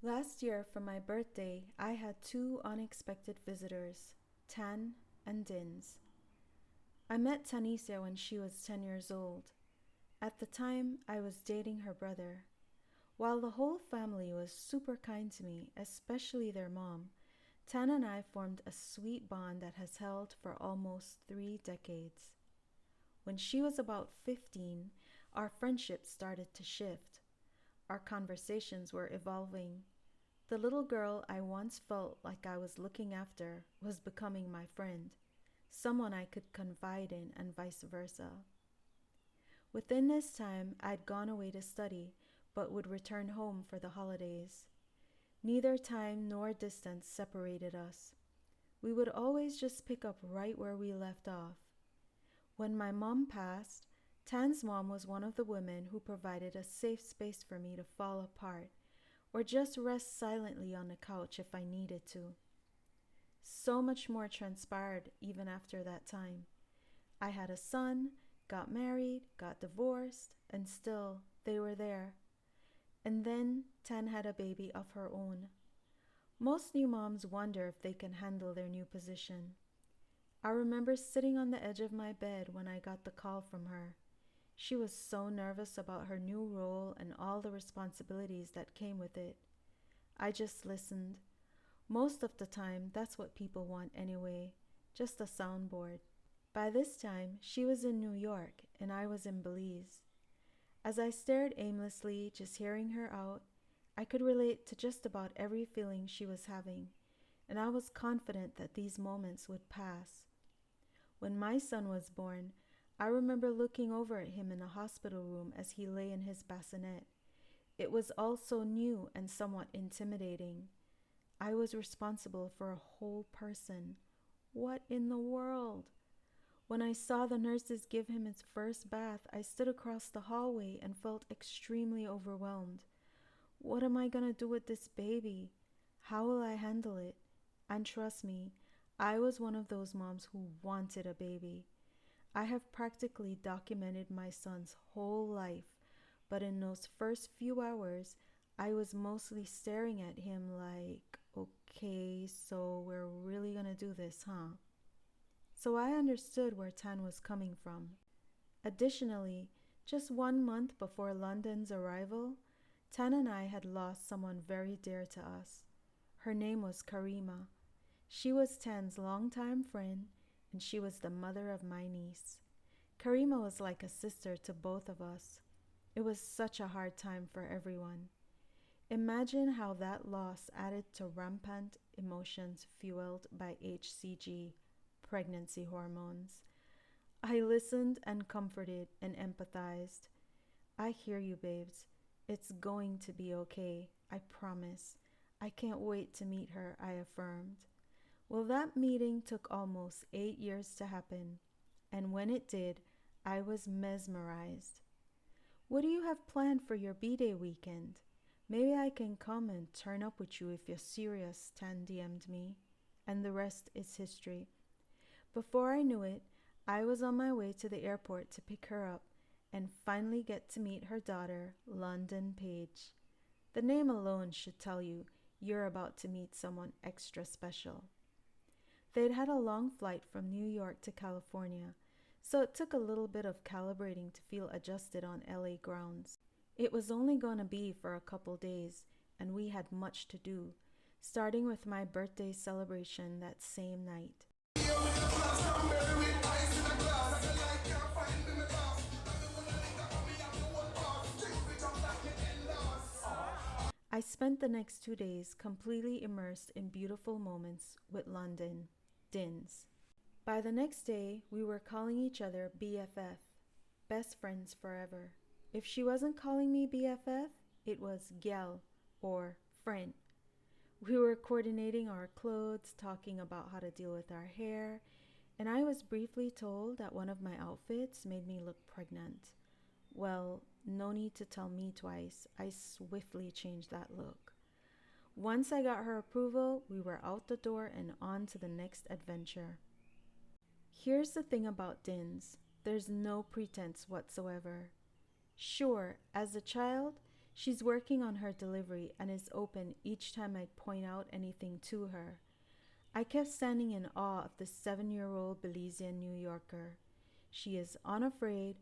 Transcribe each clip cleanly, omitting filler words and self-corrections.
Last year, for my birthday, I had two unexpected visitors, Tan and Dins. I met Tanisha when she was 10 years old. At the time, I was dating her brother. While the whole family was super kind to me, especially their mom, Tan and I formed a sweet bond that has held for almost 3 decades. When she was about 15, our friendship started to shift. Our conversations were evolving. The little girl I once felt like I was looking after was becoming my friend, someone I could confide in, and vice versa. Within this time, I'd gone away to study, but would return home for the holidays. Neither time nor distance separated us. We would always just pick up right where we left off. When my mom passed, Tan's mom was one of the women who provided a safe space for me to fall apart or just rest silently on the couch if I needed to. So much more transpired even after that time. I had a son, got married, got divorced, and still they were there. And then Tan had a baby of her own. Most new moms wonder if they can handle their new position. I remember sitting on the edge of my bed when I got the call from her. She was so nervous about her new role and all the responsibilities that came with it. I just listened. Most of the time, that's what people want anyway, just a soundboard. By this time, she was in New York and I was in Belize. As I stared aimlessly, just hearing her out, I could relate to just about every feeling she was having, and I was confident that these moments would pass. When my son was born, I remember looking over at him in the hospital room as he lay in his bassinet. It was all so new and somewhat intimidating. I was responsible for a whole person. What in the world? When I saw the nurses give him his first bath, I stood across the hallway and felt extremely overwhelmed. What am I gonna do with this baby? How will I handle it? And trust me, I was one of those moms who wanted a baby. I have practically documented my son's whole life, but in those first few hours, I was mostly staring at him like, okay, so we're really gonna do this, huh? So I understood where Tan was coming from. Additionally, just 1 month before Lundyn's arrival, Tan and I had lost someone very dear to us. Her name was Karima. She was Tan's longtime friend, and she was the mother of my niece. Karima was like a sister to both of us. It was such a hard time for everyone. Imagine how that loss added to rampant emotions fueled by HCG, pregnancy hormones. I listened and comforted and empathized. I hear you, babes. It's going to be okay, I promise. I can't wait to meet her, I affirmed. Well, that meeting took almost 8 years to happen, and when it did, I was mesmerized. What do you have planned for your B-Day weekend? Maybe I can come and turn up with you if you're serious, Tan DM'd me. And the rest is history. Before I knew it, I was on my way to the airport to pick her up and finally get to meet her daughter, Lundyn Paige. The name alone should tell you you're about to meet someone extra special. They'd had a long flight from New York to California, so it took a little bit of calibrating to feel adjusted on LA grounds. It was only going to be for a couple days, and we had much to do, starting with my birthday celebration that same night. I spent the next 2 days completely immersed in beautiful moments with Lundyn, Dins. By the next day, we were calling each other BFF, best friends forever. If she wasn't calling me BFF, it was Gyal or friend. We were coordinating our clothes, talking about how to deal with our hair, and I was briefly told that one of my outfits made me look pregnant. Well, no need to tell me twice. I swiftly changed that look. Once I got her approval, we were out the door and on to the next adventure. Here's the thing about Dins. There's no pretense whatsoever. Sure, as a child, She's working on her delivery and is open each time I point out anything to her. I kept standing in awe of the 7-year-old Belizean New Yorker. She is unafraid,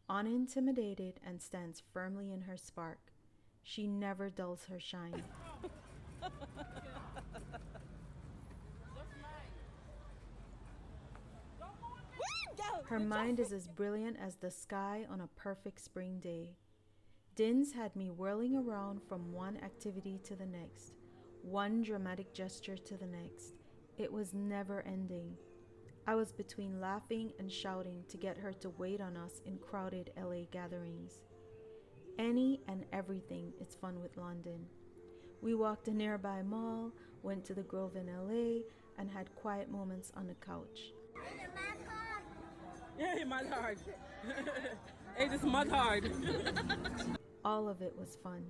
unintimidated, and stands firmly in her spark. She never dulls her shine. Her mind is as brilliant as the sky on a perfect spring day. Dins had me whirling around from one activity to the next, one dramatic gesture to the next. It was never ending. I was between laughing and shouting to get her to wait on us in crowded LA gatherings. Any and everything is fun with Lundyn. We walked a nearby mall, went to the Grove in LA, and had quiet moments on the couch. Yeah, mud hard. It is mud hard. All of it was fun.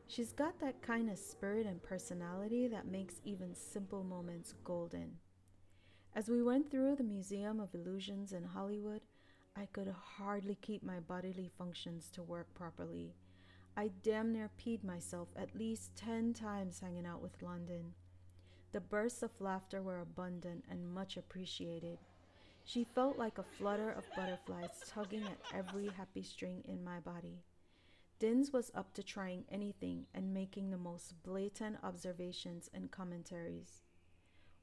She's got that kind of spirit and personality that makes even simple moments golden. As we went through the Museum of Illusions in Hollywood, I could hardly keep my bodily functions to work properly. I damn near peed myself at least 10 times hanging out with Lundyn. The bursts of laughter were abundant and much appreciated. She felt like a flutter of butterflies tugging at every happy string in my body. Dins was up to trying anything and making the most blatant observations and commentaries.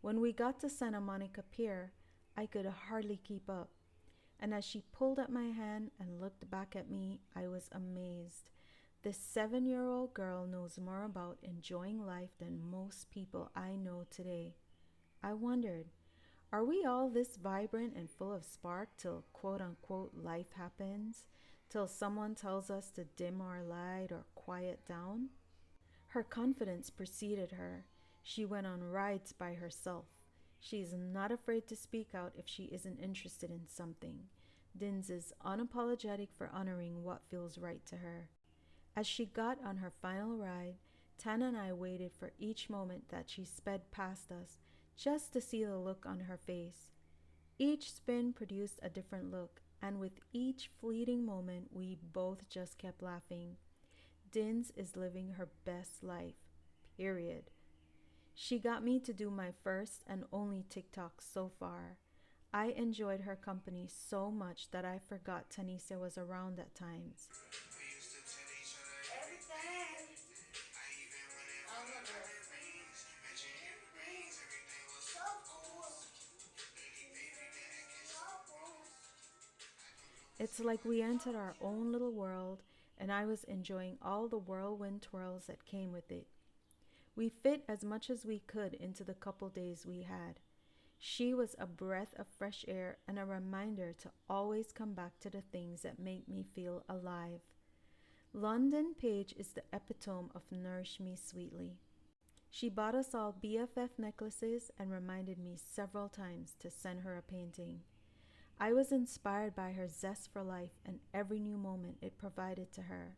When we got to Santa Monica Pier, I could hardly keep up, and as she pulled at my hand and looked back at me, I was amazed. This 7-year-old girl knows more about enjoying life than most people I know today. I wondered, are we all this vibrant and full of spark till quote-unquote life happens? Till someone tells us to dim our light or quiet down? Her confidence preceded her. She went on rides by herself. She is not afraid to speak out if she isn't interested in something. Dins is unapologetic for honoring what feels right to her. As she got on her final ride, Tana and I waited for each moment that she sped past us just to see the look on her face. Each spin produced a different look, and with each fleeting moment, we both just kept laughing. Dins is living her best life, period. She got me to do my first and only TikTok so far. I enjoyed her company so much that I forgot Tanisha was around at times. It's like we entered our own little world, and I was enjoying all the whirlwind twirls that came with it. We fit as much as we could into the couple days we had. She was a breath of fresh air and a reminder to always come back to the things that make me feel alive. Lundyn Paige is the epitome of nourish me sweetly. She bought us all BFF necklaces and reminded me several times to send her a painting. I was inspired by her zest for life and every new moment it provided to her.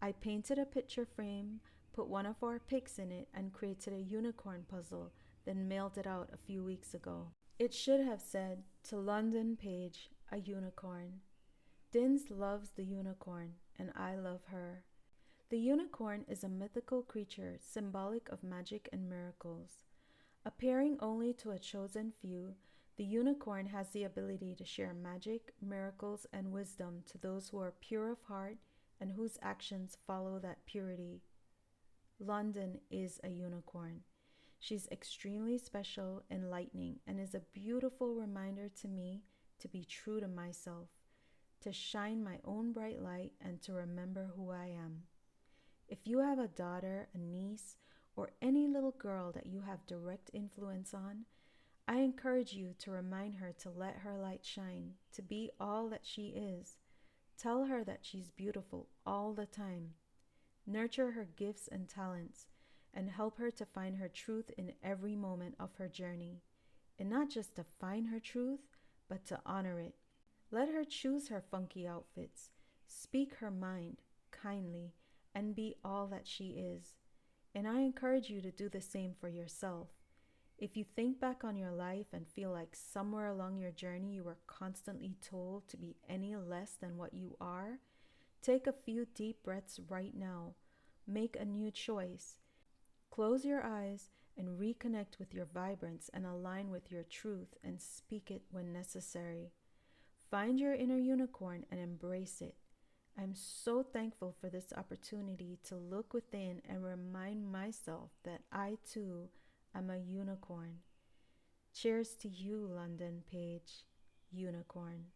I painted a picture frame, put one of our pics in it, and created a unicorn puzzle, then mailed it out a few weeks ago. It should have said, to Lundyn Paige, a unicorn. Dins loves the unicorn, and I love her. The unicorn is a mythical creature symbolic of magic and miracles. Appearing only to a chosen few, the unicorn has the ability to share magic, miracles, and wisdom to those who are pure of heart and whose actions follow that purity. Lundyn is a unicorn. She's extremely special, enlightening, and is a beautiful reminder to me to be true to myself, to shine my own bright light, and to remember who I am. If you have a daughter, a niece, or any little girl that you have direct influence on, I encourage you to remind her to let her light shine, to be all that she is. Tell her that she's beautiful all the time. Nurture her gifts and talents, and help her to find her truth in every moment of her journey. And not just to find her truth, but to honor it. Let her choose her funky outfits, speak her mind kindly, and be all that she is. And I encourage you to do the same for yourself. If you think back on your life and feel like somewhere along your journey you were constantly told to be any less than what you are, take a few deep breaths right now. make a new choice. Close your eyes and reconnect with your vibrance and align with your truth and speak it when necessary. Find your inner unicorn and embrace it. I'm so thankful for this opportunity to look within and remind myself that I too am a unicorn. Cheers to you, Lundyn, Paige, unicorn.